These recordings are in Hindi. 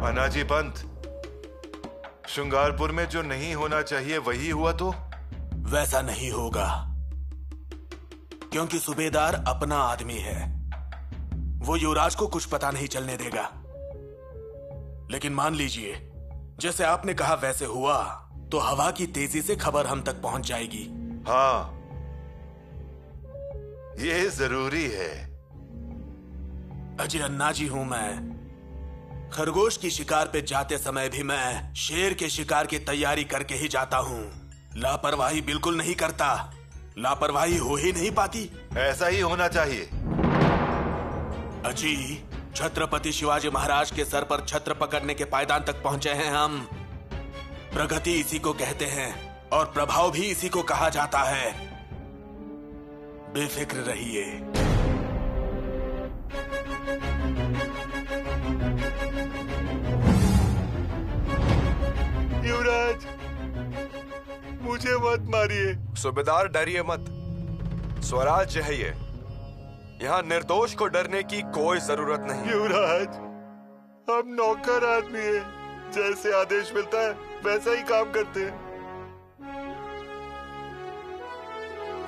अनाजी पंत, श्रृंगारपुर में जो नहीं होना चाहिए वही हुआ तो? वैसा नहीं होगा, क्योंकि सूबेदार अपना आदमी है। वो युवराज को कुछ पता नहीं चलने देगा। लेकिन मान लीजिए जैसे आपने कहा वैसे हुआ तो हवा की तेजी से खबर हम तक पहुंच जाएगी। हाँ, ये जरूरी है। अजय अन्ना जी हूं मैं। खरगोश की शिकार पे जाते समय भी मैं शेर के शिकार की तैयारी करके ही जाता हूं। लापरवाही बिल्कुल नहीं करता। लापरवाही हो ही नहीं पाती। ऐसा ही होना चाहिए। अजी, छत्रपति शिवाजी महाराज के सर पर छत्र पकड़ने के पायदान तक पहुंचे हैं हम। प्रगति इसी को कहते हैं और प्रभाव भी इसी को कहा जाता है। बेफिक्र रहिए। युवराज, मुझे मत मारिए। सूबेदार डरिए मत, स्वराज्य है ये। यहाँ निर्दोष को डरने की कोई जरूरत नहीं। युवराज, हम नौकर आदमी हैं। जैसे आदेश मिलता है वैसा ही काम करते हैं।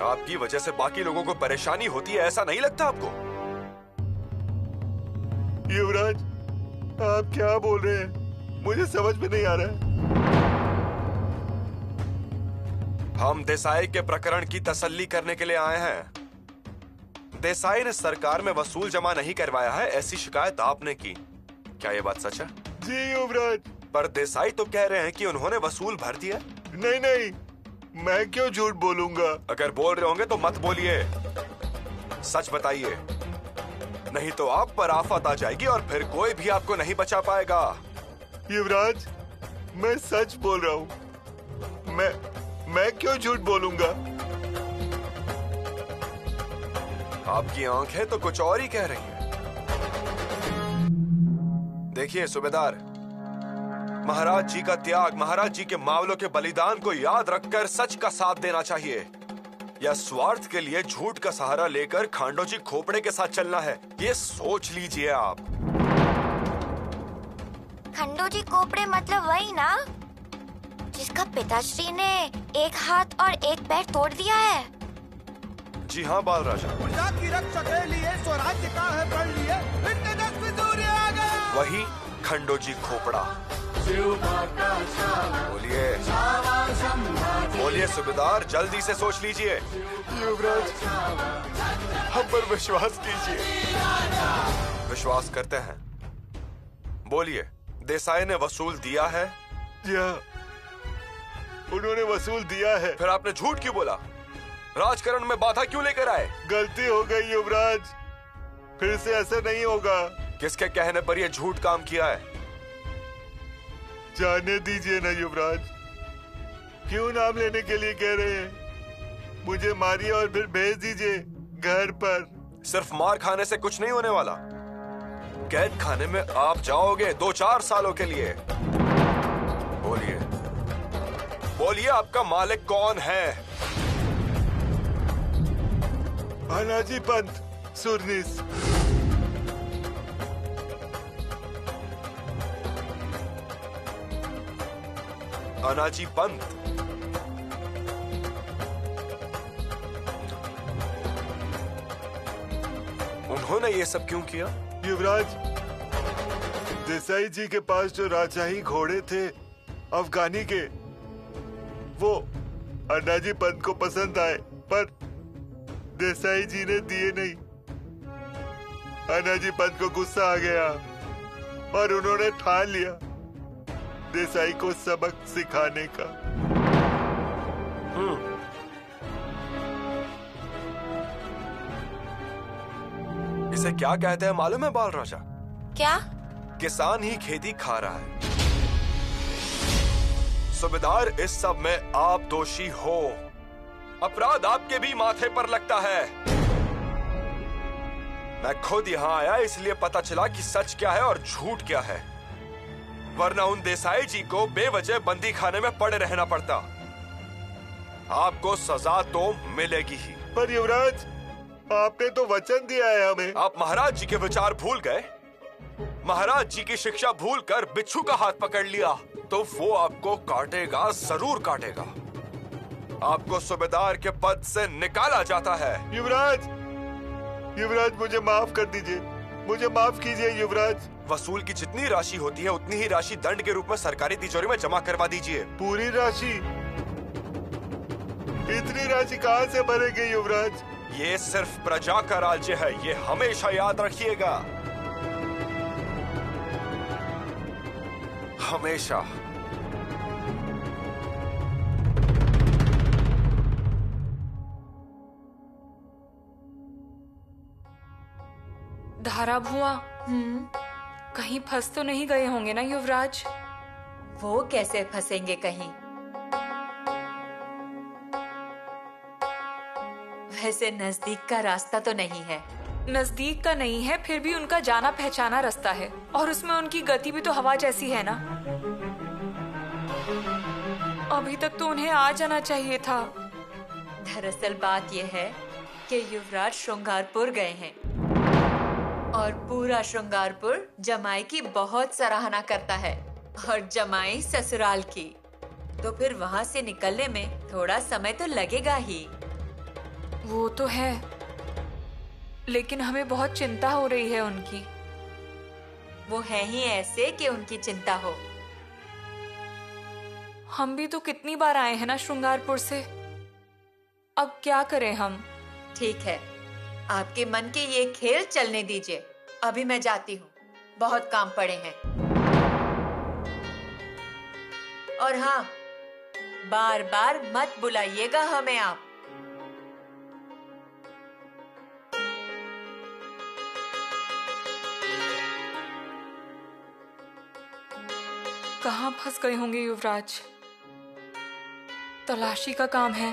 आपकी वजह से बाकी लोगों को परेशानी होती है, ऐसा नहीं लगता आपको? युवराज, आप क्या बोल रहे हैं? मुझे समझ में नहीं आ रहा है। हम देसाई के प्रकरण की तसल्ली करने के लिए आए हैं। देसाई ने सरकार में वसूल जमा नहीं करवाया है, ऐसी शिकायत आपने की। क्या ये बात सच है? जी युवराज। पर देसाई तो कह रहे हैं कि उन्होंने वसूल भर दिया। नहीं नहीं, मैं क्यों झूठ बोलूंगा? अगर बोल रहे होंगे तो मत बोलिए, सच बताइए, नहीं तो आप पर आफत आ जाएगी और फिर कोई भी आपको नहीं बचा पाएगा। युवराज, मैं सच बोल रहा हूँ। मैं क्यों झूठ बोलूंगा? आपकी आंखें तो कुछ और ही कह रही हैं। देखिए सूबेदार, महाराज जी का त्याग, महाराज जी के मावलों के बलिदान को याद रखकर सच का साथ देना चाहिए, या स्वार्थ के लिए झूठ का सहारा लेकर खांडोजी खोपड़े के साथ चलना है, ये सोच लीजिए आप। खंडोजी खोपड़े मतलब वही ना जिसका पिताश्री ने एक हाथ और एक पैर तोड़ दिया है? जी हाँ बाल राजा, प्रजा की रक्षा के लिए स्वराज्य का है प्रण लिए, तेजस्वी सूर्य आ गया। वही खंडोजी खोपड़ा। बोलिए बोलिए सूबेदार, जल्दी से सोच लीजिए। युवराज, हम पर विश्वास कीजिए। विश्वास करते हैं। बोलिए, देसाई ने वसूल दिया है? जी हाँ, उन्होंने वसूल दिया है। फिर आपने झूठ क्यों बोला? राजकरण में बाधा क्यों लेकर आए? गलती हो गई युवराज, फिर से ऐसा नहीं होगा। किसके कहने पर यह झूठ काम किया है? जाने दीजिए ना युवराज, क्यों नाम लेने के लिए कह रहे हैं? मुझे मारिए और फिर भेज दीजिए घर पर। सिर्फ मार खाने से कुछ नहीं होने वाला। कैद खाने में आप जाओगे 2-4 सालों के लिए। बोलिए बोलिए, आपका मालिक कौन है? अनाजी पंत सुरनीस। अनाजी पंत? उन्होंने ये सब क्यों किया? युवराज, देसाई जी के पास जो राजशाही घोड़े थे अफगानी के, वो अनाजी पंत को पसंद आए, पर देसाई जी ने दिए नहीं। अनाजी पंत को गुस्सा आ गया और उन्होंने ठान लिया देसाई को सबक सिखाने का। इसे क्या कहते हैं मालूम है बाल राजा? क्या? किसान ही खेती खा रहा है। सूबेदार, इस सब में आप दोषी हो। अपराध आपके भी माथे पर लगता है। मैं खुद यहां आया इसलिए पता चला कि सच क्या है और झूठ क्या है, वरना उन देसाई जी को बेवजह बंदी खाने में पड़े रहना पड़ता। आपको सजा तो मिलेगी ही। पर युवराज, आपने तो वचन दिया है हमें। आप महाराज जी के विचार भूल गए? महाराज जी की शिक्षा भूलकर बिच्छू का हाथ पकड़ लिया तो वो आपको काटेगा, जरूर काटेगा। आपको सूबेदार के पद से निकाला जाता है। युवराज, युवराज मुझे माफ कर दीजिए, मुझे माफ कीजिए युवराज। वसूल की जितनी राशि होती है उतनी ही राशि दंड के रूप में सरकारी तिजोरी में जमा करवा दीजिए। पूरी राशि? इतनी राशि कहाँ से भरेंगे युवराज? ये सिर्फ प्रजा का राज्य है, ये हमेशा याद रखिएगा, हमेशा। धारा भुआ, कहीं फंस तो नहीं गए होंगे ना युवराज? वो कैसे फंसेंगे कहीं? वैसे नजदीक का रास्ता तो नहीं है। नजदीक का नहीं है, फिर भी उनका जाना पहचाना रास्ता है, और उसमें उनकी गति भी तो हवा जैसी है ना। अभी तक तो उन्हें आ जाना चाहिए था। दरअसल बात यह है कि युवराज श्रृंगारपुर गए हैं और पूरा श्रृंगारपुर जमाई की बहुत सराहना करता है, और जमाई ससुराल की, तो फिर वहाँ से निकलने में थोड़ा समय तो लगेगा ही। वो तो है, लेकिन हमें बहुत चिंता हो रही है उनकी। वो है ही ऐसे कि उनकी चिंता हो। हम भी तो कितनी बार आए हैं ना श्रृंगारपुर से, अब क्या करें हम? ठीक है, आपके मन के ये खेल चलने दीजिए। अभी मैं जाती हूँ, बहुत काम पड़े हैं। और हाँ, बार बार मत बुलाइएगा हमें आप। कहाँ फंस गए होंगे युवराज? तलाशी का काम है,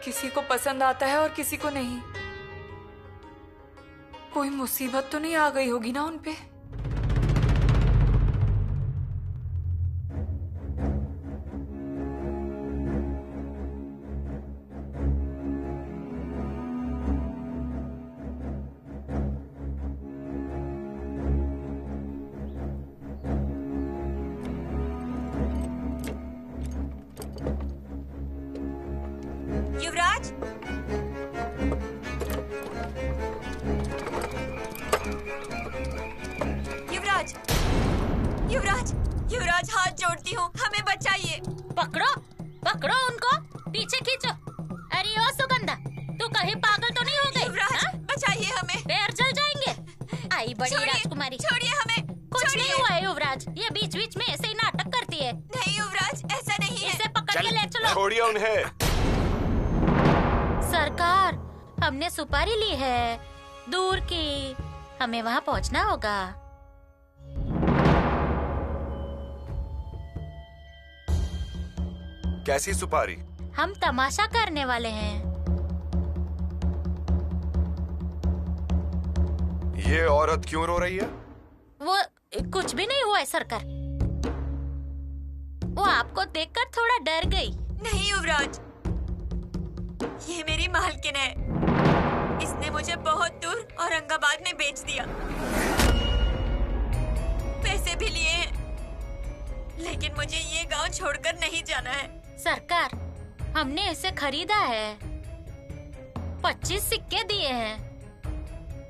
किसी को पसंद आता है और किसी को नहीं। कोई मुसीबत तो नहीं आ गई होगी ना उनपे? युवराज, युवराज, युवराज, युवराज, हाथ जोड़ती हूँ, हमें बचाइए। पकड़ो, पकड़ो उनको, पीछे खींचो। अरे ओ सुगंधा, तू कहीं पागल तो नहीं हो गई? युवराज, बचाइए हमें। पैर जल जाएंगे। आई बड़ी राजकुमारी, छोड़िए हमें। कुछ नहीं हुआ है युवराज, ये बीच बीच में ऐसे ही नाटक करती है। नहीं युवराज, ऐसा नहीं है। इसे पकड़ के ले चलो। छोड़िए उन्हें। सरकार, हमने सुपारी ली है, दूर की, हमें वहाँ पहुँचना होगा। कैसी सुपारी? हम तमाशा करने वाले हैं। ये औरत क्यों रो रही है? वो कुछ भी नहीं हुआ है सरकार, वो आपको देखकर थोड़ा डर गई। नहीं युवराज, ये मेरी मालकिन है। इसने मुझे बहुत दूर औरंगाबाद में बेच दिया। पैसे भी लिए हैं, लेकिन मुझे ये गांव छोड़कर नहीं जाना है। सरकार, हमने इसे खरीदा है, 25 सिक्के दिए हैं।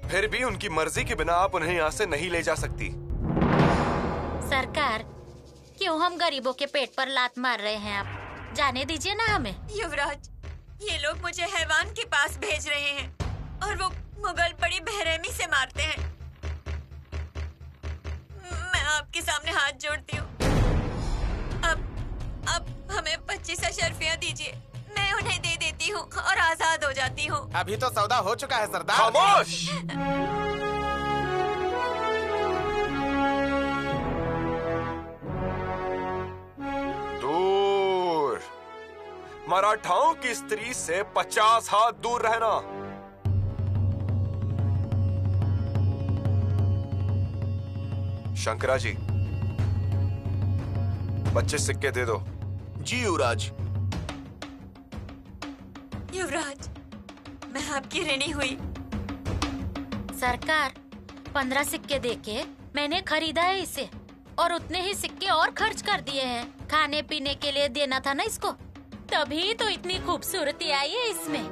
फिर भी उनकी मर्जी के बिना आप उन्हें यहाँ से नहीं ले जा सकती। सरकार, क्यों हम गरीबों के पेट पर लात मार रहे हैं? आप जाने दीजिए ना हमें। युवराज, ये लोग मुझे हैवान के पास भेज रहे हैं और वो मुगल बड़ी बेरहमी से मारते हैं। मैं आपके सामने हाथ जोड़ती हूँ, अब हमें 25 अशर्फियाँ दीजिए, मैं उन्हें दे देती हूँ और आजाद हो जाती हूँ। अभी तो सौदा हो चुका है सरदार। खामोश! दूर! मराठाओं की स्त्री से 50 हाथ दूर रहना। शंकरा जी, 25 सिक्के दे दो। जी युवराज। युवराज, मैं आपकी ऋणी हुई। सरकार, 15 सिक्के देके मैंने खरीदा है इसे और उतने ही सिक्के और खर्च कर दिए हैं। खाने पीने के लिए देना था ना इसको, तभी तो इतनी खूबसूरती आई है इसमें।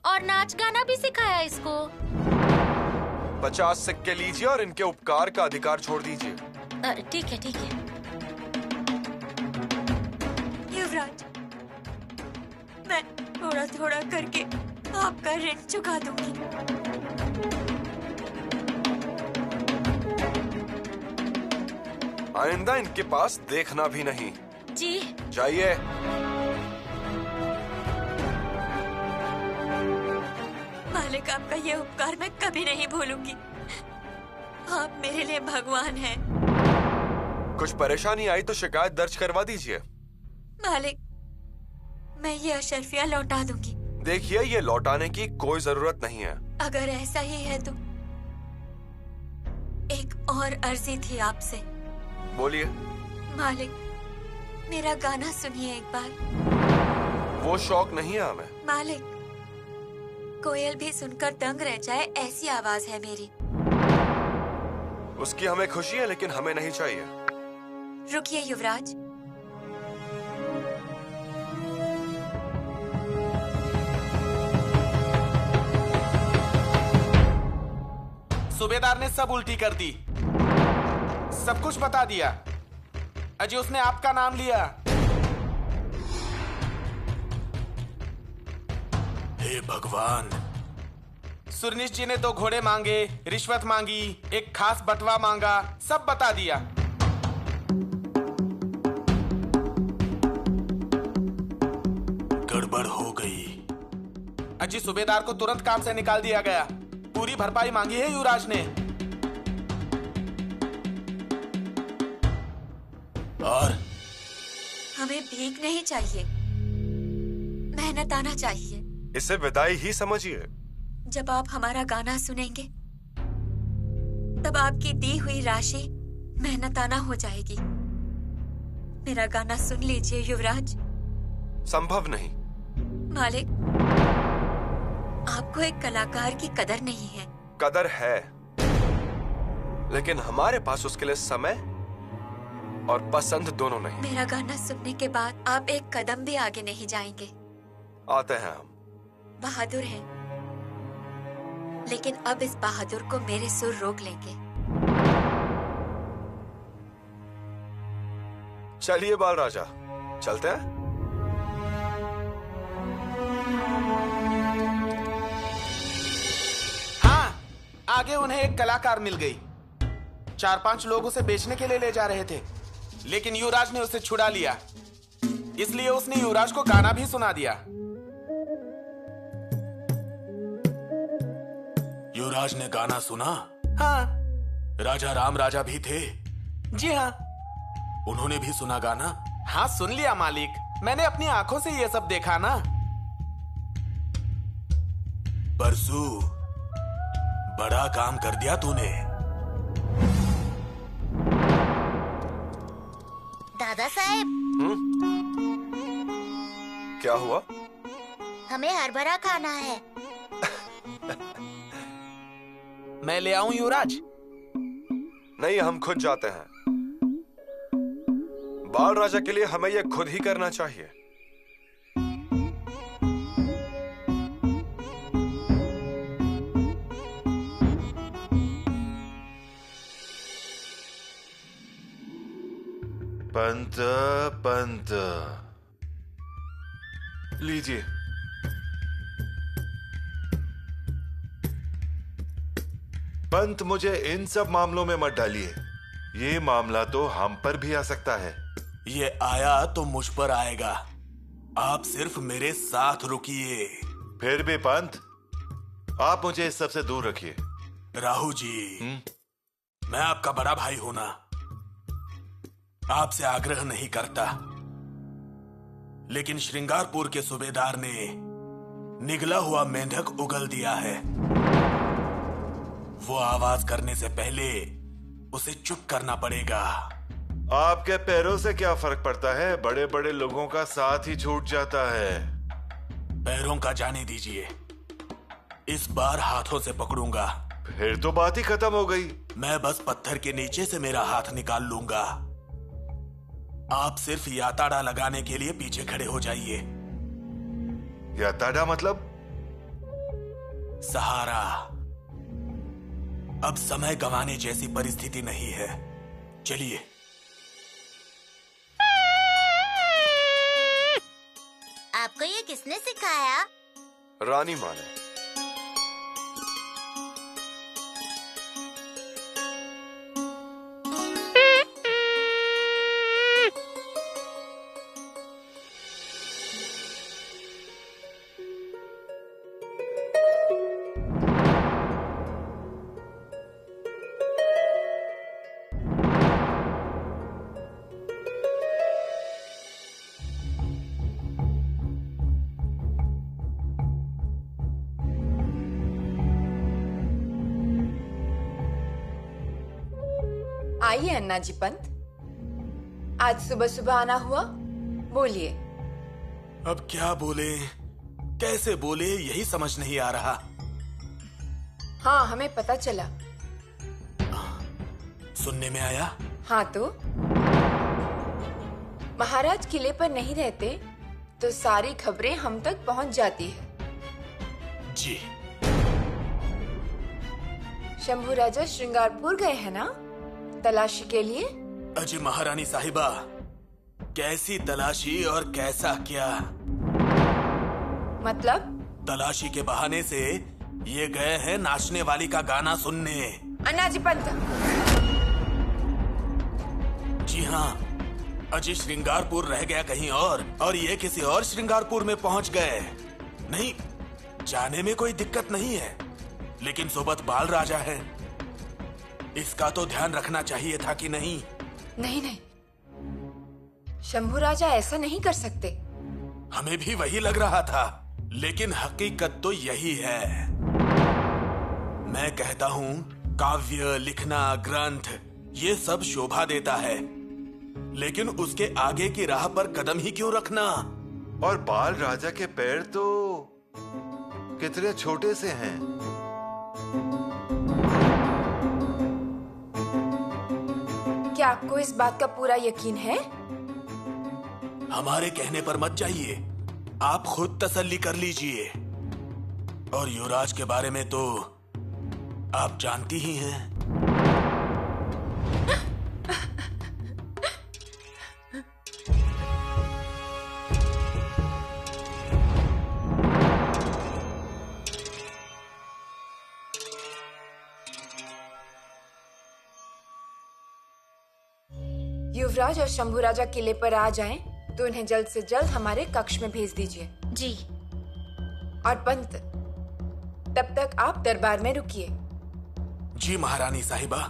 और नाच गाना भी सिखाया इसको। 50 सिक्के लीजिए और इनके उपकार का अधिकार छोड़ दीजिए। ठीक है ठीक है। युवराज, मैं थोड़ा थोड़ा करके आपका ऋण चुका दूंगी। आइंदा इनके पास देखना भी नहीं। जी। जाइए। मालिक, आपका ये उपकार मैं कभी नहीं भूलूंगी। आप मेरे लिए भगवान हैं। कुछ परेशानी आई तो शिकायत दर्ज करवा दीजिए। मालिक, मैं ये अशरफिया लौटा दूंगी। देखिए, ये लौटाने की कोई जरूरत नहीं है। अगर ऐसा ही है तो एक और अर्जी थी आपसे। बोलिए। मालिक, मेरा गाना सुनिए एक बार। वो शौक नहीं है हमें। मालिक, कोयल भी सुनकर दंग रह जाए ऐसी आवाज है मेरी। उसकी हमें खुशी है, लेकिन हमें नहीं चाहिए। रुकिए युवराज। सूबेदार ने सब उल्टी कर दी, सब कुछ बता दिया। अजय, उसने आपका नाम लिया। हे भगवान, सुरनीश जी ने 2 घोड़े मांगे, रिश्वत मांगी, एक खास बटवा मांगा, सब बता दिया। गड़बड़ हो गई। अजय, सूबेदार को तुरंत काम से निकाल दिया गया। पूरी भरपाई मांगी है युवराज ने। और हमें भीख नहीं चाहिए, मेहनत आना चाहिए। इसे विदाई ही समझिए। जब आप हमारा गाना सुनेंगे तब आपकी दी हुई राशि मेहनताना हो जाएगी। मेरा गाना सुन लीजिए युवराज। संभव नहीं। मालिक, आपको एक कलाकार की कदर नहीं है। कदर है, लेकिन हमारे पास उसके लिए समय और पसंद दोनों नहीं। मेरा गाना सुनने के बाद आप एक कदम भी आगे नहीं जाएंगे। आते हैं हम। बहादुर हैं, लेकिन अब इस बहादुर को मेरे सुर रोक लेंगे। चलिए बाल राजा, चलते हैं। हाँ, आगे उन्हें एक कलाकार मिल गई। 4-5 लोग उसे बेचने के लिए ले जा रहे थे, लेकिन युवराज ने उसे छुड़ा लिया। इसलिए उसने युवराज को गाना भी सुना दिया। युवराज ने गाना सुना? हाँ। राजा राम राजा भी थे? जी हाँ। उन्होंने भी सुना गाना? हाँ, सुन लिया मालिक। मैंने अपनी आंखों से ये सब देखा ना। परसू, बड़ा काम कर दिया तूने। दादा साहब, क्या हुआ? हमें हरभरा खाना है। मैं ले आऊं युवराज? नहीं, हम खुद जाते हैं। बाल राजा के लिए हमें यह खुद ही करना चाहिए। पंत पंत, लीजिए। पंत, मुझे इन सब मामलों में मत डालिए। ये मामला तो हम पर भी आ सकता है। ये आया तो मुझ पर आएगा। आप सिर्फ मेरे साथ रुकिए। फिर भी पंत, आप मुझे इस सब से दूर रखिए। राहु जी, मैं आपका बड़ा भाई हूं ना, आपसे आग्रह नहीं करता, लेकिन श्रृंगारपुर के सूबेदार ने निगला हुआ मेंढक उगल दिया है। वो आवाज करने से पहले उसे चुप करना पड़ेगा। आपके पैरों से क्या फर्क पड़ता है? बड़े बड़े लोगों का साथ ही छूट जाता है। पैरों का जाने दीजिए, इस बार हाथों से पकड़ूंगा। फिर तो बात ही खत्म हो गई। मैं बस पत्थर के नीचे से मेरा हाथ निकाल लूंगा। आप सिर्फ याताड़ा लगाने के लिए पीछे खड़े हो जाइए। याताड़ा मतलब? सहारा। अब समय गंवाने जैसी परिस्थिति नहीं है। चलिए। आपको ये किसने सिखाया? रानी माँ ने। आइए अन्ना जी पंत, आज सुबह सुबह आना हुआ, बोलिए। अब क्या बोले, कैसे बोले, यही समझ नहीं आ रहा। हाँ, हमें पता चला। सुनने में आया? हाँ तो महाराज किले पर नहीं रहते तो सारी खबरें हम तक पहुंच जाती है। जी। शंभू राजा श्रृंगारपुर गए हैं ना तलाशी के लिए? अजी महारानी साहिबा, कैसी तलाशी और कैसा क्या? मतलब? तलाशी के बहाने से ये गए हैं नाचने वाली का गाना सुनने। अन्ना जी पंत। जी हाँ, अजी श्रृंगारपुर रह गया कहीं और ये किसी और श्रृंगारपुर में पहुंच गए। नहीं, जाने में कोई दिक्कत नहीं है, लेकिन सोबत बाल राजा है, इसका तो ध्यान रखना चाहिए था कि नहीं? नहीं नहीं, शंभू राजा ऐसा नहीं कर सकते। हमें भी वही लग रहा था, लेकिन हकीकत तो यही है। मैं कहता हूँ काव्य लिखना, ग्रंथ, ये सब शोभा देता है, लेकिन उसके आगे की राह पर कदम ही क्यों रखना? और बाल राजा के पैर तो कितने छोटे से हैं। क्या आपको इस बात का पूरा यकीन है? हमारे कहने पर मत जाइए, आप खुद तसल्ली कर लीजिए। और युवराज के बारे में तो आप जानती ही हैं। युवराज और शंभू राजा किले पर आ जाएं, तो उन्हें जल्द से जल्द हमारे कक्ष में भेज दीजिए। जी। और पंत, तब तक आप दरबार में रुकिए। जी महारानी साहिबा।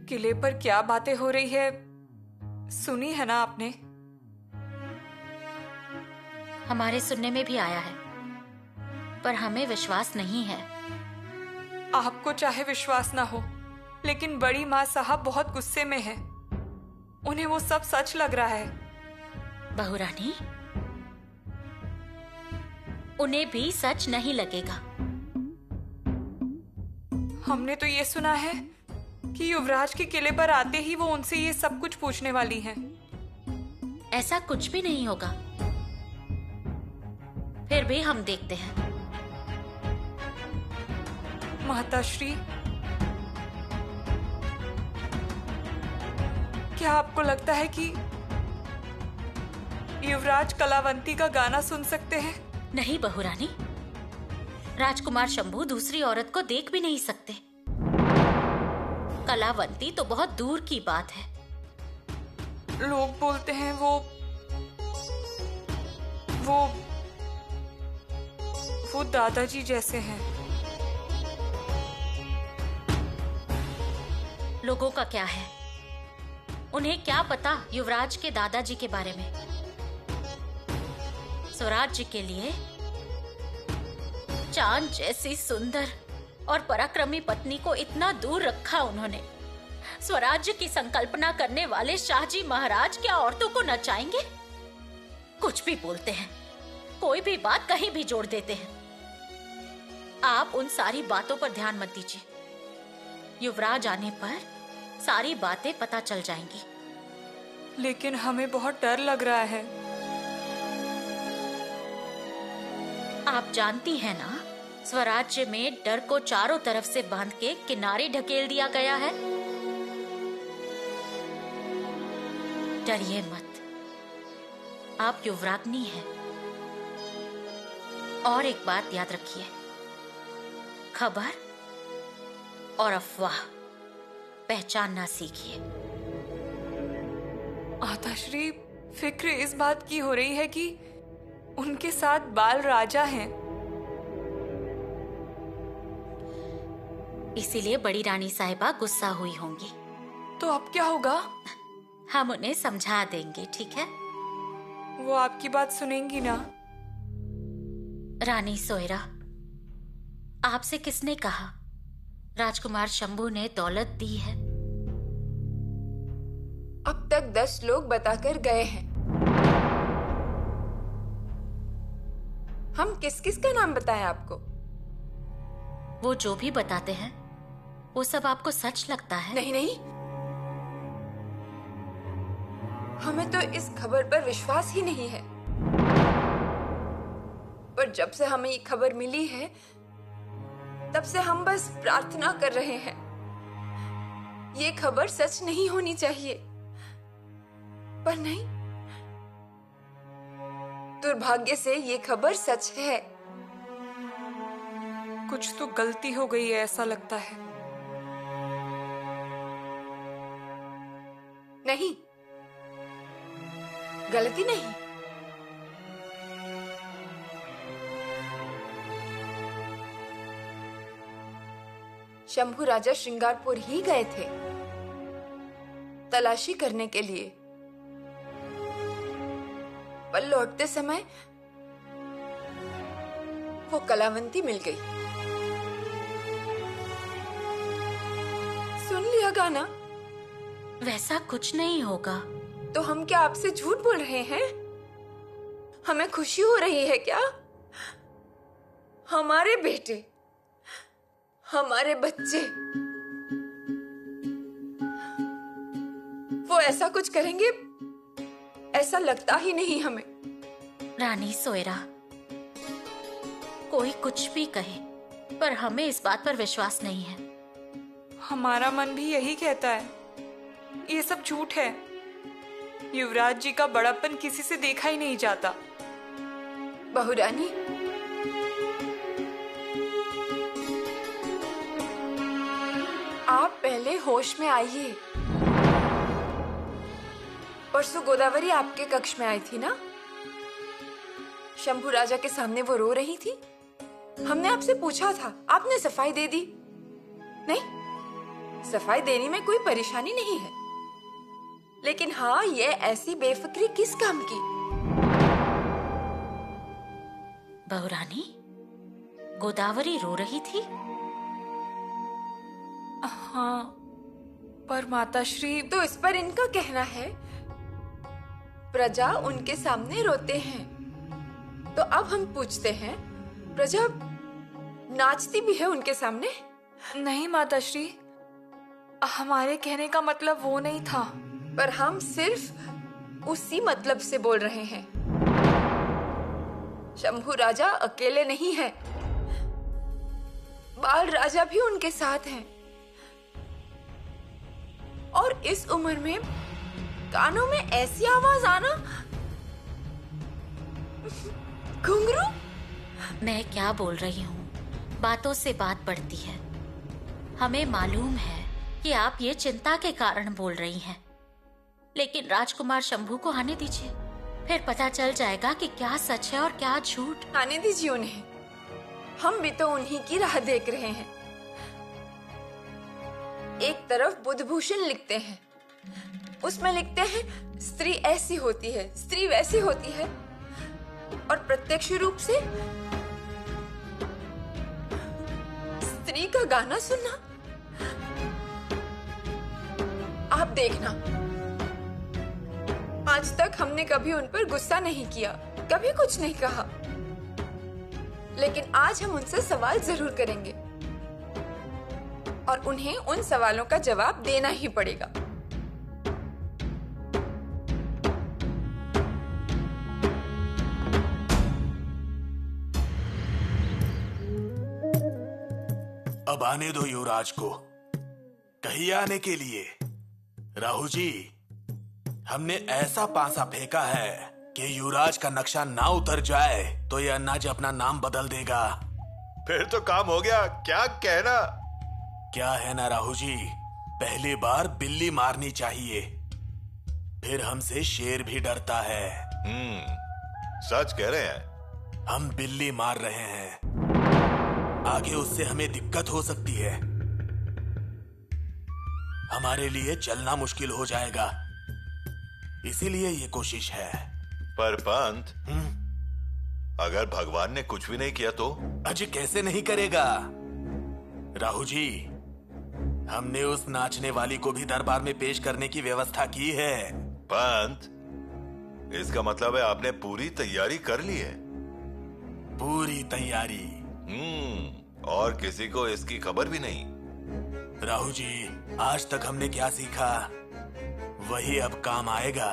किले पर क्या बातें हो रही है, सुनी है ना आपने? हमारे सुनने में भी आया है, पर हमें विश्वास नहीं है। आपको चाहे विश्वास ना हो, लेकिन बड़ी माँ साहब बहुत गुस्से में है। उन्हें वो सब सच लग रहा है। बहुरानी, उन्हें भी सच नहीं लगेगा। हमने तो ये सुना है कि युवराज के किले पर आते ही वो उनसे ये सब कुछ पूछने वाली हैं। ऐसा कुछ भी नहीं होगा। फिर भी हम देखते हैं। माताश्री, क्या आपको लगता है कि युवराज कलावंती का गाना सुन सकते हैं? नहीं बहुरानी, राजकुमार शंभू दूसरी औरत को देख भी नहीं सकते। कलावंती तो बहुत दूर की बात है। लोग बोलते हैं वो दादाजी जैसे हैं। लोगों का क्या है? उन्हें क्या पता युवराज के दादाजी के बारे में? स्वराज्य के लिए चांद जैसी सुंदर और पराक्रमी पत्नी को इतना दूर रखा उन्होंने। स्वराज्य की संकल्पना करने वाले शाहजी महाराज क्या औरतों को नचाएंगे? कुछ भी बोलते हैं, कोई भी बात कहीं भी जोड़ देते हैं। आप उन सारी बातों पर ध्यान मत दीजिए। युवराज आने पर सारी बातें पता चल जाएंगी। लेकिन हमें बहुत डर लग रहा है। आप जानती हैं ना, स्वराज्य में डर को चारों तरफ से बांध के किनारे ढकेल दिया गया है। डरिए मत, आप युवराग्नि हैं। और एक बात याद रखिए, खबर और अफवाह पहचानना सीखिए। माताश्री, फिक्र इस बात की हो रही है कि उनके साथ बाल राजा हैं। इसीलिए बड़ी रानी साहिबा गुस्सा हुई होंगी। तो अब क्या होगा? हम उन्हें समझा देंगे, ठीक है? वो आपकी बात सुनेंगी ना? रानी सोयरा, आपसे किसने कहा राजकुमार शंभू ने दौलत दी है? अब तक 10 लोग बताकर गए हैं। हम किस किस का नाम बताएं आपको? वो जो भी बताते हैं वो सब आपको सच लगता है? नहीं नहीं, हमें तो इस खबर पर विश्वास ही नहीं है। पर जब से हमें ये खबर मिली है, तब से हम बस प्रार्थना कर रहे हैं, ये खबर सच नहीं होनी चाहिए। पर नहीं, दुर्भाग्य से ये खबर सच है। कुछ तो गलती हो गई है, ऐसा लगता है। नहीं, गलती नहीं। शंभू राजा श्रृंगारपुर ही गए थे तलाशी करने के लिए, पर लौटते समय वो कलावंती मिल गई। सुन लिया गाना? वैसा कुछ नहीं होगा। तो हम क्या आपसे झूठ बोल रहे हैं? हमें खुशी हो रही है क्या? हमारे बेटे, हमारे बच्चे वो ऐसा कुछ करेंगे, ऐसा लगता ही नहीं हमें। रानी सोयरा, कोई कुछ भी कहे, पर हमें इस बात पर विश्वास नहीं है। हमारा मन भी यही कहता है, ये सब झूठ है। युवराज जी का बड़ापन किसी से देखा ही नहीं जाता। बहुरानी, आप पहले होश में आइए। परसों गोदावरी आपके कक्ष में आई थी ना? शंभू राजा के सामने वो रो रही थी। हमने आपसे पूछा था, आपने सफाई दे दी। नहीं, सफाई देने में कोई परेशानी नहीं है, लेकिन हाँ, ये ऐसी बेफिक्री किस काम की? बहुरानी, गोदावरी रो रही थी? हाँ, पर माताश्री। तो इस पर इनका कहना है प्रजा उनके सामने रोते हैं, तो अब हम पूछते हैं, प्रजा नाचती भी है उनके सामने? नहीं माताश्री, हमारे कहने का मतलब वो नहीं था। पर हम सिर्फ उसी मतलब से बोल रहे हैं। शंभू राजा अकेले नहीं है, बाल राजा भी उनके साथ हैं। और इस उम्र में कानों में ऐसी आवाज आना, घुंघरू। मैं क्या बोल रही हूँ, बातों से बात बढ़ती है। हमें मालूम है कि आप ये चिंता के कारण बोल रही हैं, लेकिन राजकुमार शंभू को आने दीजिए, फिर पता चल जाएगा कि क्या सच है और क्या झूठ। आने दीजिए उन्हें, हम भी तो उन्हीं की राह देख रहे हैं। एक तरफ बुधभूषण लिखते हैं, उसमें लिखते हैं स्त्री ऐसी होती है, स्त्री वैसी होती है, और प्रत्यक्ष रूप से स्त्री का गाना सुनना। आप देखना, आज तक हमने कभी उन पर गुस्सा नहीं किया, कभी कुछ नहीं कहा, लेकिन आज हम उनसे सवाल जरूर करेंगे और उन्हें उन सवालों का जवाब देना ही पड़ेगा। अब आने दो युवराज को कहीं आने के लिए। राहु जी, हमने ऐसा पासा फेंका है कि युवराज का नक्शा ना उतर जाए तो यह अन्नाज अपना नाम बदल देगा। फिर तो काम हो गया, क्या कहना? क्या है ना राहु जी, पहली बार बिल्ली मारनी चाहिए, फिर हमसे शेर भी डरता है। सच कह रहे हैं। हम बिल्ली मार रहे हैं, आगे उससे हमें दिक्कत हो सकती है, हमारे लिए चलना मुश्किल हो जाएगा, इसीलिए ये कोशिश है। पर पंत, अगर भगवान ने कुछ भी नहीं किया तो? अजय कैसे नहीं करेगा? राहु जी, हमने उस नाचने वाली को भी दरबार में पेश करने की व्यवस्था की है। पंत, इसका मतलब है आपने पूरी तैयारी कर ली है? पूरी तैयारी। और किसी को इसकी खबर भी नहीं? राहु जी, आज तक हमने क्या सीखा वही अब काम आएगा।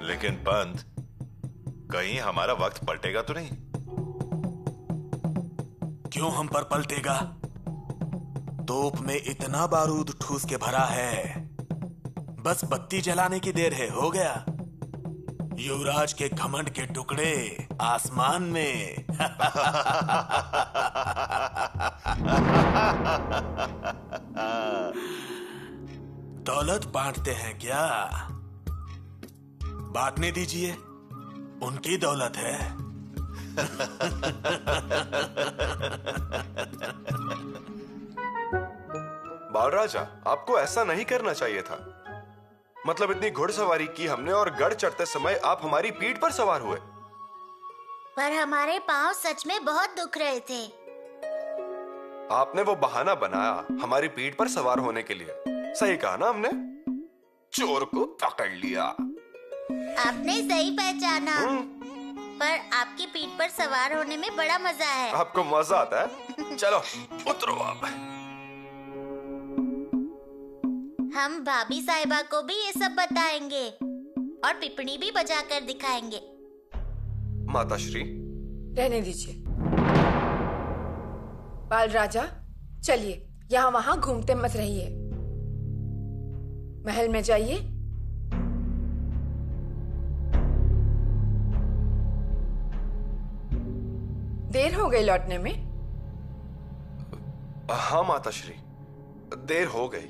लेकिन पंत, कहीं हमारा वक्त पलटेगा तो नहीं? क्यों हम पर पलटेगा? तोप में इतना बारूद ठूस के भरा है, बस बत्ती जलाने की देर है, हो गया। युवराज के घमंड के टुकड़े आसमान में। दौलत बांटते हैं क्या? बांटने दीजिए, उनकी दौलत है। बालराजा, आपको ऐसा नहीं करना चाहिए था। मतलब इतनी घुड़सवारी की हमने और गढ़ चढ़ते समय आप हमारी पीठ पर सवार हुए। पर हमारे पांव सच में बहुत दुख रहे थे। आपने वो बहाना बनाया हमारी पीठ पर सवार होने के लिए। सही कहा ना हमने? चोर को पकड़ लिया। आपने सही पहचाना। पर आपकी पीठ पर सवार होने में बड़ा मजा है। आपको मजा आता है? चलो उतरो आप। हम भाभी साहिबा को भी ये सब बताएंगे और पिपणी भी बजा कर दिखाएंगे। माताश्री, रहने दीजिए। बाल राजा, चलिए, यहाँ वहाँ घूमते मत रहिए, महल में जाइए। देर हो गई लौटने में। हाँ माताश्री, देर हो गई,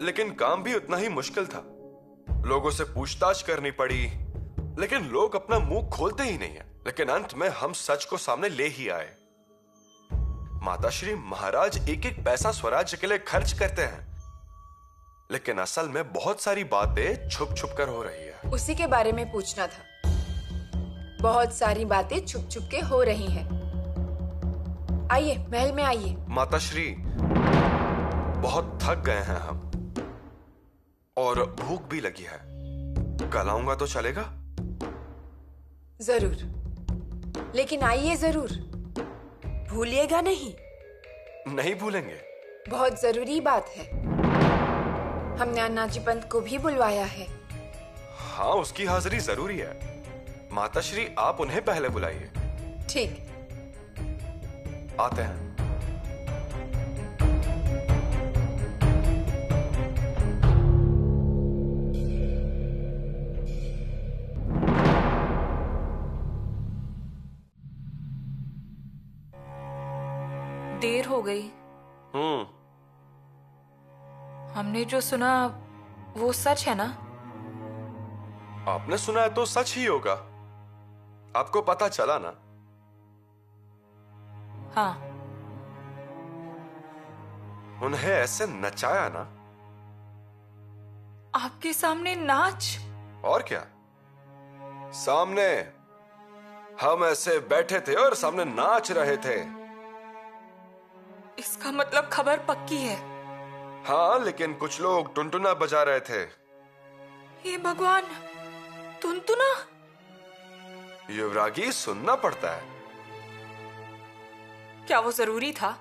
लेकिन काम भी उतना ही मुश्किल था। लोगों से पूछताछ करनी पड़ी, लेकिन लोग अपना मुंह खोलते ही नहीं है। लेकिन अंत में हम सच को सामने ले ही आए। माताश्री, महाराज एक एक पैसा स्वराज्य के लिए खर्च करते हैं, लेकिन असल में बहुत सारी बातें छुप छुप कर हो रही है। उसी के बारे में पूछना था। बहुत सारी बातें छुप छुप के हो रही हैं। आइए, महल में आइए। माताश्री, बहुत थक गए हैं हम और भूख भी लगी है। कल आऊंगा तो चलेगा? जरूर, लेकिन आइए जरूर, भूलिएगा नहीं। नहीं भूलेंगे। बहुत जरूरी बात है। हमने अन्नाजी पंत को भी बुलवाया है। हाँ, उसकी हाजिरी जरूरी है। माताश्री, आप उन्हें पहले बुलाइए। ठीक, आते हैं। देर हो गई। हमने जो सुना वो सच है ना? आपने सुना है तो सच ही होगा। आपको पता चला ना? हाँ। उन्हें ऐसे नचाया ना? आपके सामने नाच? और क्या, सामने हम ऐसे बैठे थे और सामने नाच रहे थे। इसका मतलब खबर पक्की है। हाँ, लेकिन कुछ लोग टुनटुना बजा रहे थे। हे भगवान, टुनटुना? युवरागी, सुनना पड़ता है। क्या वो जरूरी था?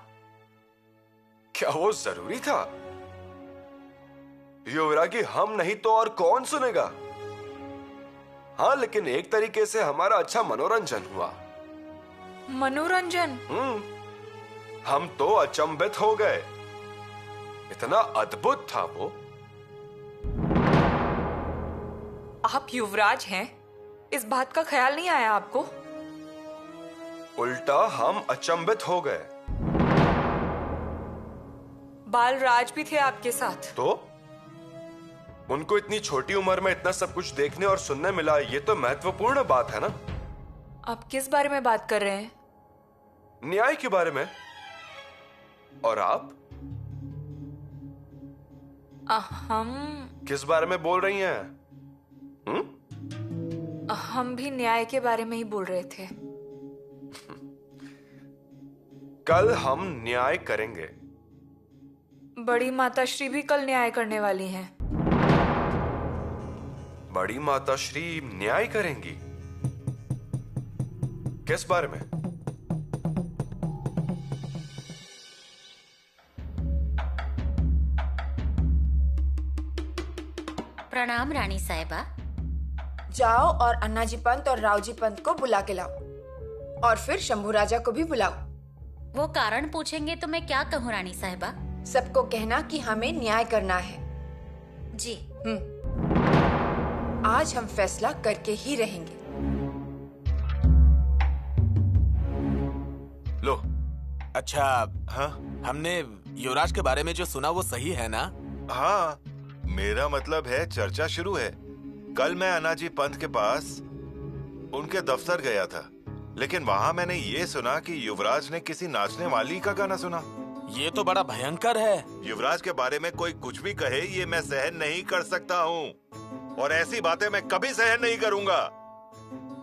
क्या वो जरूरी था? युवरागी, हम नहीं तो और कौन सुनेगा? हाँ, लेकिन एक तरीके से हमारा अच्छा मनोरंजन हुआ। मनोरंजन? हम तो अचंभित हो गए। इतना अद्भुत था वो। आप युवराज हैं, इस बात का ख्याल नहीं आया आपको? उल्टा हम अचंभित हो गए। बालराज भी थे आपके साथ। तो उनको इतनी छोटी उम्र में इतना सब कुछ देखने और सुनने मिला, ये तो महत्वपूर्ण बात है ना। आप किस बारे में बात कर रहे हैं? न्याय के बारे में। और आप? हम किस बारे में बोल रही हैं? हम भी न्याय के बारे में ही बोल रहे थे। कल हम न्याय करेंगे। बड़ी माताश्री भी कल न्याय करने वाली हैं। बड़ी माताश्री न्याय करेंगी? किस बारे में? प्रणाम रानी साहिबा। जाओ और अन्नाजी पंत और रावजी पंत को बुला के लाओ, और फिर शंभू राजा को भी बुलाओ। वो कारण पूछेंगे तो मैं क्या कहूँ रानी साहिबा? सबको कहना कि हमें न्याय करना है। जी। आज हम फैसला करके ही रहेंगे। लो। अच्छा, हाँ, हमने युवराज के बारे में जो सुना वो सही है ना? हाँ, मेरा मतलब है चर्चा शुरू है। कल मैं अन्नाजी पंत के पास उनके दफ्तर गया था, लेकिन वहाँ मैंने ये सुना कि युवराज ने किसी नाचने वाली का गाना सुना। ये तो बड़ा भयंकर है। युवराज के बारे में कोई कुछ भी कहे, ये मैं सहन नहीं कर सकता हूँ, और ऐसी बातें मैं कभी सहन नहीं करूँगा।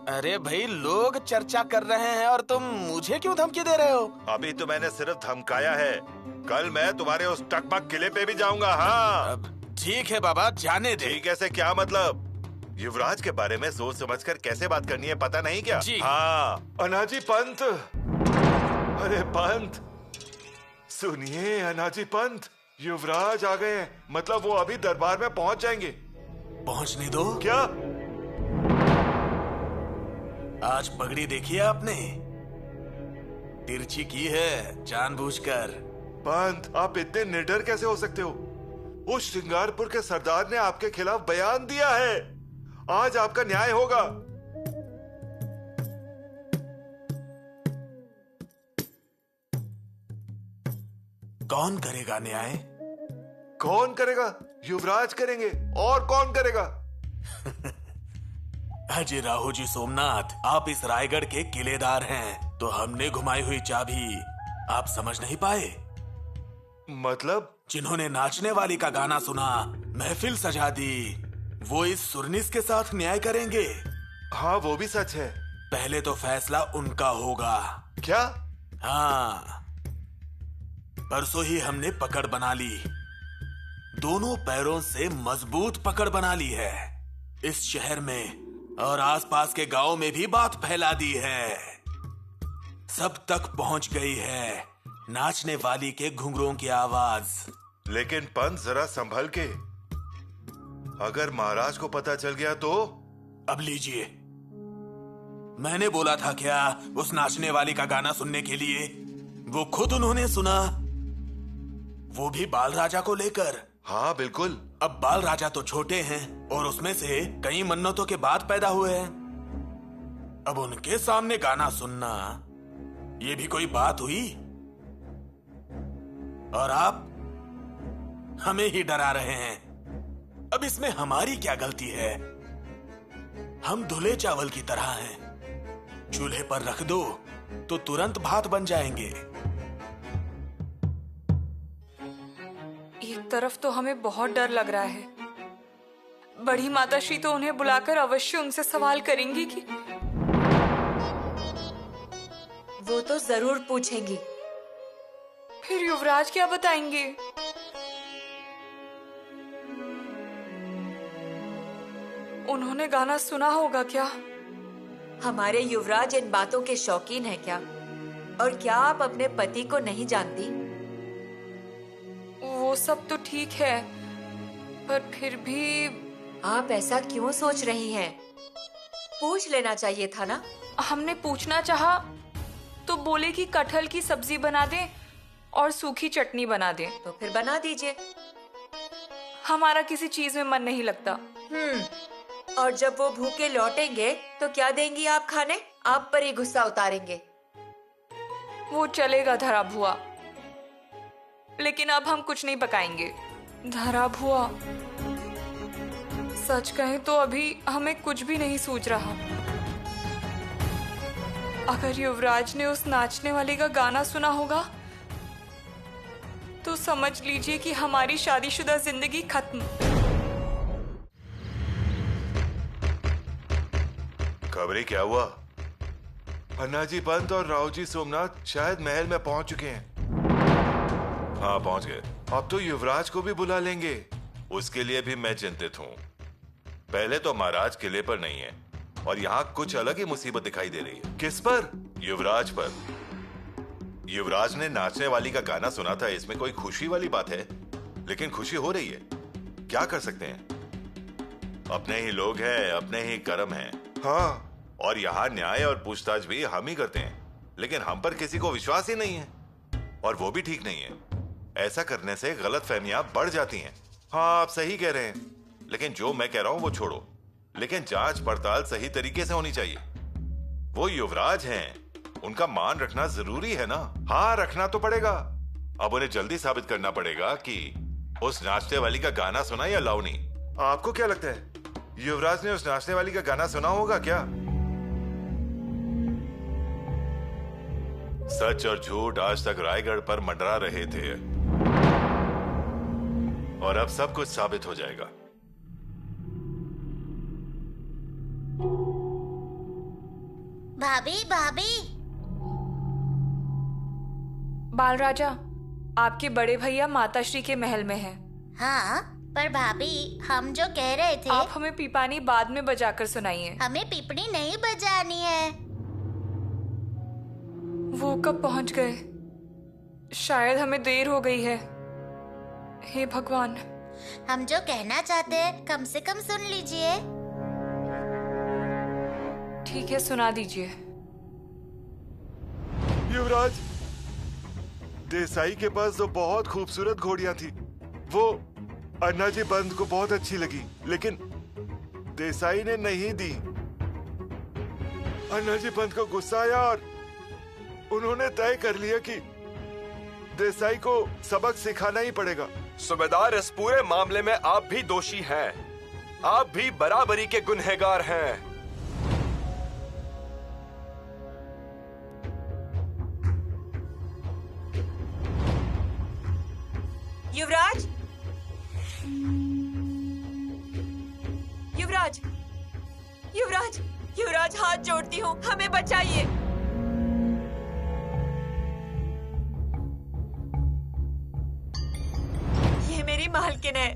अरे भाई, लोग चर्चा कर रहे हैं और तुम मुझे क्यों धमकी दे रहे हो? अभी तो मैंने सिर्फ धमकाया है, कल मैं तुम्हारे उस टकमक किले पे भी जाऊंगा। हाँ ठीक है बाबा, जाने दे। ठीक ऐसे क्या मतलब? युवराज के बारे में सोच समझकर कैसे बात करनी है पता नहीं क्या? जी। हाँ, अन्नाजी पंत। अरे पंत सुनिए, अन्नाजी पंत, युवराज आ गए हैं। मतलब वो अभी दरबार में पहुंच जाएंगे। पहुंचने दो। क्या? आज पगड़ी देखी आपने? तिरछी की है जानबूझकर। पंत, आप इतने निडर कैसे हो सकते हो? उस श्रृंगारपुर के सरदार ने आपके खिलाफ बयान दिया है। आज आपका न्याय होगा। कौन करेगा न्याय? कौन करेगा? युवराज करेंगे, और कौन करेगा? अजय राहु जी सोमनाथ, आप इस रायगढ़ के किलेदार हैं, तो हमने घुमाई हुई चाबी आप समझ नहीं पाए? मतलब? जिन्होंने नाचने वाली का गाना सुना, महफिल सजा दी, वो इस सुरनिस के साथ न्याय करेंगे। हाँ, वो भी सच है। पहले तो फैसला उनका होगा। क्या? हाँ, परसों ही हमने पकड़ बना ली। दोनों पैरों से मजबूत पकड़ बना ली है। इस शहर में और आसपास के गांव में भी बात फैला दी है। सब तक पहुंच गई है नाचने वाली के घुंघरों की आवाज। लेकिन पंत, जरा संभल के। अगर महाराज को पता चल गया तो? अब लीजिए, मैंने बोला था क्या उस नाचने वाली का गाना सुनने के लिए? वो खुद उन्होंने सुना, वो भी बाल राजा को लेकर। हाँ बिल्कुल। अब बाल राजा तो छोटे हैं और उसमें से कई मन्नतों के बाद पैदा हुए हैं। अब उनके सामने गाना सुनना, ये भी कोई बात हुई? और आप हमें ही डरा रहे हैं। अब इसमें हमारी क्या गलती है? हम धुले चावल की तरह हैं। चूल्हे पर रख दो तो तुरंत भात बन जाएंगे। एक तरफ तो हमें बहुत डर लग रहा है, बड़ी माताश्री तो उन्हें बुलाकर अवश्य उनसे सवाल करेंगी कि वो तो जरूर पूछेंगी। फिर युवराज क्या बताएंगे? उन्होंने गाना सुना होगा क्या? हमारे युवराज इन बातों के शौकीन है क्या? और क्या आप अपने पति को नहीं जानती? वो सब तो ठीक है, पर फिर भी आप ऐसा क्यों सोच रही हैं? पूछ लेना चाहिए था ना। हमने पूछना चाहा तो बोले कि कटहल की सब्जी बना दें और सूखी चटनी बना दें। तो फिर बना दीजिए। हमारा किसी चीज में मन नहीं लगता। और जब वो भूखे लौटेंगे तो क्या देंगी आप खाने? आप पर ही गुस्सा उतारेंगे। वो चलेगा धरा भुआ, लेकिन अब हम कुछ नहीं पकाएंगे। धरा भुआ, सच कहें तो अभी हमें कुछ भी नहीं सूझ रहा। अगर युवराज ने उस नाचने वाले का गाना सुना होगा तो समझ लीजिए कि हमारी शादीशुदा जिंदगी खत्म। खबरें क्या हुआ? अन्नाजी पंत और रावजी सोमनाथ शायद महल में पहुंच चुके हैं। हाँ, पहुंच गए। अब तो युवराज को भी बुला लेंगे। उसके लिए भी मैं चिंतित हूँ। पहले तो महाराज किले पर नहीं है और यहाँ कुछ अलग ही मुसीबत दिखाई दे रही है। किस पर? युवराज पर। युवराज ने नाचने वाली का गाना सुना था, इसमें कोई खुशी वाली बात है, लेकिन खुशी हो रही है। क्या कर सकते हैं? अपने ही लोग हैं, अपने ही कर्म हैं। हाँ, और यहाँ न्याय और पूछताछ भी हम ही करते हैं, लेकिन हम पर किसी को विश्वास ही नहीं है, और वो भी ठीक नहीं है। ऐसा करने से गलतफहमियां बढ़ जाती हैं। हाँ, आप सही कह रहे हैं, लेकिन जो मैं कह रहा हूं वो छोड़ो। लेकिन जांच पड़ताल सही तरीके से होनी चाहिए। वो युवराज हैं, उनका मान रखना जरूरी है ना। हाँ, रखना तो पड़ेगा। अब उन्हें जल्दी साबित करना पड़ेगा कि उस नाचने वाली का गाना सुना या लावनी। आपको क्या लगता है, युवराज ने उस नाचने वाली का गाना सुना होगा क्या? सच और झूठ आज तक रायगढ़ पर मंडरा रहे थे, और अब सब कुछ साबित हो जाएगा। भाभी, भाभी। बाल राजा, आपके बड़े भैया माताश्री के महल में हैं। हाँ, पर भाभी, हम जो कह रहे थे। आप हमें पीपानी बाद में बजाकर सुनाइए। हमें पिपड़ी नहीं बजानी है। वो कब पहुंच गए? शायद हमें देर हो गई है। हे भगवान। हम जो कहना चाहते हैं कम से कम सुन लीजिए। ठीक है, सुना दीजिए। युवराज, देसाई के पास तो बहुत खूबसूरत घोड़ियां थी। वो अन्नाजी पंत को बहुत अच्छी लगी, लेकिन देसाई ने नहीं दी। अन्नाजी पंत को गुस्सा आया और उन्होंने तय कर लिया कि देसाई को सबक सिखाना ही पड़ेगा। सूबेदार, इस पूरे मामले में आप भी दोषी हैं। आप भी बराबरी के गुनहगार हैं। युवराज, युवराज, युवराज, युवराज, हाथ जोड़ती हूँ, हमें बचाइए। ये मेरी मालकिन है।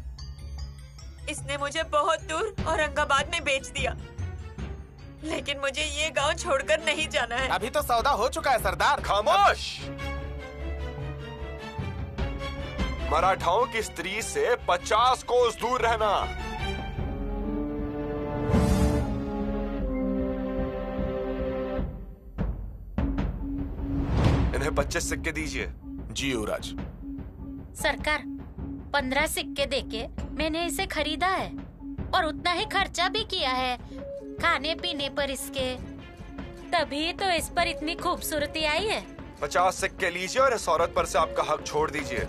इसने मुझे बहुत दूर औरंगाबाद में बेच दिया, लेकिन मुझे ये गांव छोड़कर नहीं जाना है। अभी तो सौदा हो चुका है सरदार। खामोश! मराठाओं की स्त्री से 50 कोस दूर रहना। इन्हें 25 सिक्के दीजिए। जी युवराज। सरकार, 15 सिक्के देके मैंने इसे खरीदा है और उतना ही खर्चा भी किया है खाने पीने पर इसके। तभी तो इस पर इतनी खूबसूरती आई है। 50 सिक्के लीजिए और इस औरत पर से आपका हक छोड़ दीजिए,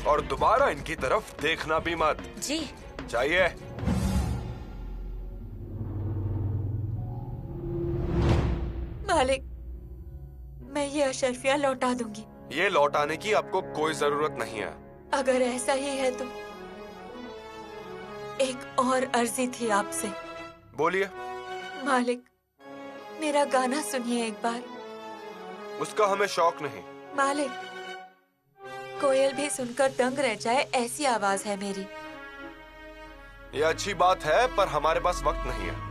और दोबारा इनकी तरफ देखना भी मत। जी। चाहिए। मालिक, मैं ये अशरफिया लौटा दूंगी। ये लौटाने की आपको कोई जरूरत नहीं है। अगर ऐसा ही है तो एक और अर्जी थी आपसे। बोलिए। मालिक, मेरा गाना सुनिए एक बार। उसका हमें शौक नहीं। मालिक, कोयल भी सुनकर दंग रह जाए ऐसी आवाज है मेरी। यह अच्छी बात है, पर हमारे पास वक्त नहीं है।